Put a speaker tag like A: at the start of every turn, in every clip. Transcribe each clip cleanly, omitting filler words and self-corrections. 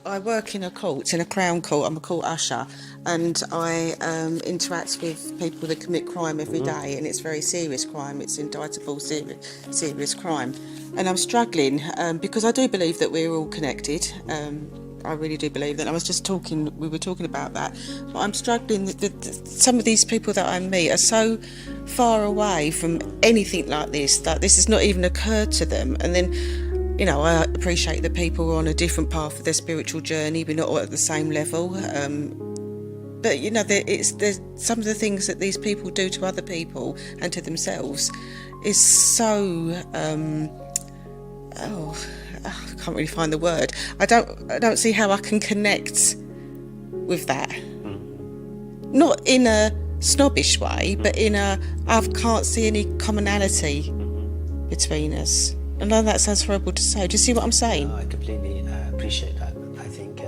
A: I work in a court, in a Crown Court. I'm a court usher, and I interact with people that commit crime every day, and it's very serious crime. It's indictable, serious crime, and I'm struggling because I do believe that we're all connected. I really do believe that. We were talking about that, but I'm struggling. Some of these people that I meet are so far away from anything like this that this has not even occurred to them, and then. I appreciate that people are on a different path of their spiritual journey. We're not all at the same level. But, there's some of the things that these people do to other people and to themselves is so... I can't really find the word. I don't see how I can connect with that. Not in a snobbish way, but I can't see any commonality between us. I know that sounds horrible to say. Do you see what I'm saying?
B: No, I completely appreciate that. I think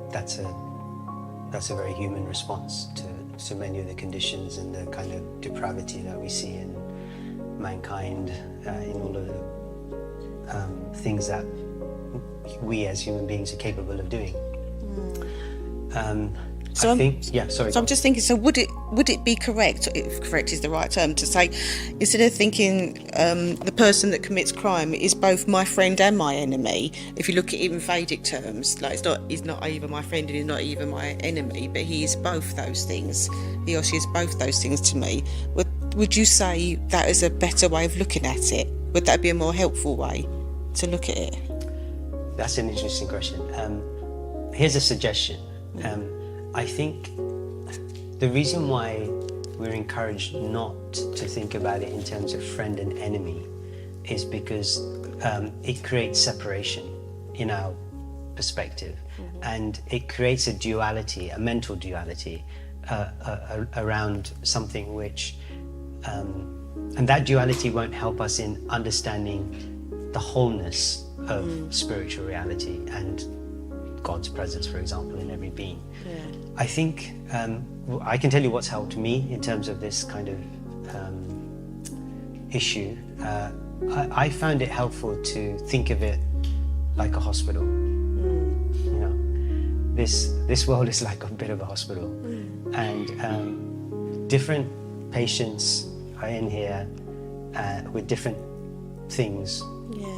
B: that's a very human response to so many of the conditions and the kind of depravity that we see in mankind, in all of the things that we as human beings are capable of doing. So I'm just thinking, so would it be correct, if correct is the right term, to say, instead of thinking the person that commits crime is both my friend and my enemy, if you look at it in Vedic terms, like he's not even my friend and he's not even my enemy, but he is both those things. He or she is both those things to me. Would you say that is a better way of looking at it? Would that be a more helpful way to look at it? That's an interesting question. Here's a suggestion. I think the reason why we're encouraged not to think about it in terms of friend and enemy is because it creates separation in our perspective, and it creates a duality, a mental duality around something which, and that duality won't help us in understanding the wholeness of spiritual reality and God's presence, for example, in every being. Yeah. I think I can tell you what's helped me in terms of this kind of issue. I found it helpful to think of it like a hospital. This world is like a bit of a hospital, and different patients are in here with different things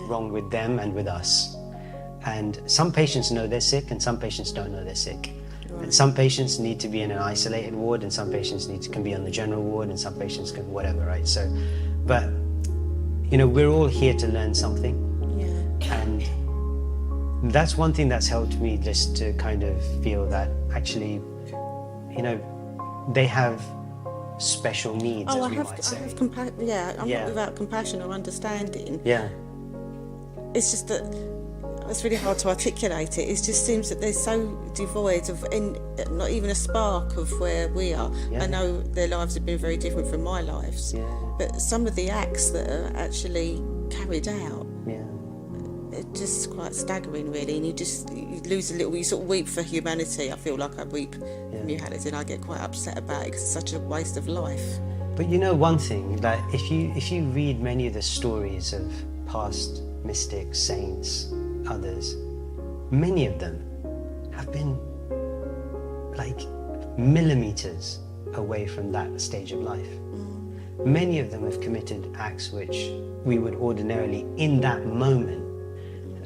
B: wrong with them and with us. And some patients know they're sick and some patients don't know they're sick. Right. And some patients need to be in an isolated ward and some patients can be on the general ward and some patients can whatever, right? So, but, we're all here to learn something. Yeah. And that's one thing that's helped me, just to kind of feel that actually, they have special needs, as we might say.
A: I'm not without compassion or understanding.
B: Yeah.
A: It's just that it's really hard to articulate it. It just seems that they're so devoid of not even a spark of where we are. Yeah. I know their lives have been very different from my lives, but some of the acts that are actually carried out, it's just quite staggering, really. And you lose you sort of weep for humanity. I feel like I weep for humanity, and I get quite upset about it because it's such a waste of life.
B: But one thing, like if you read many of the stories of past mystics, saints, others, many of them have been like millimeters away from that stage of life. Many of them have committed acts which we would ordinarily in that moment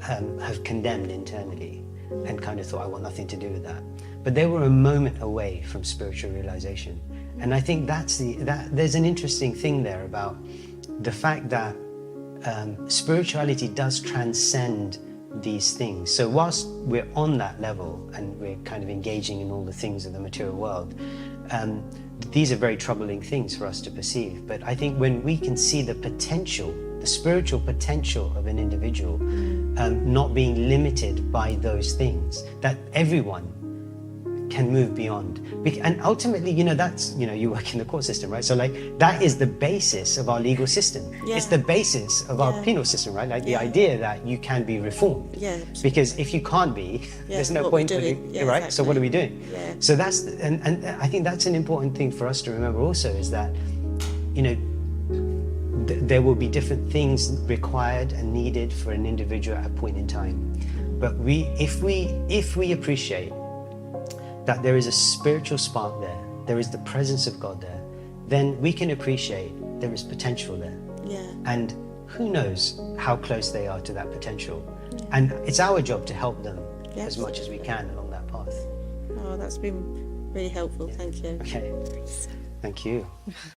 B: have condemned internally and kind of thought, I want nothing to do with that. But they were a moment away from spiritual realization. And I think there's an interesting thing there about the fact that spirituality does transcend these things. So whilst we're on that level and we're kind of engaging in all the things of the material world, these are very troubling things for us to perceive. But I think when we can see the potential, the spiritual potential of an individual, not being limited by those things, that everyone can move beyond. And ultimately, that's, you work in the court system, right? So that is the basis of our legal system. Yeah. It's the basis of our penal system, right? Like the idea that you can be reformed. Yeah, because if you can't be, there's no point in it, right? Exactly. So what are we doing? Yeah. So that's, and I think that's an important thing for us to remember also, is that, there will be different things required and needed for an individual at a point in time. But if we appreciate that there is a spiritual spark there is the presence of God there, then we can appreciate there is potential there.
A: Yeah.
B: And who knows how close they are to that potential. And it's our job to help them as much as we can along that path.
A: Oh, that's been really helpful. Thank you.
B: Okay. Thank you.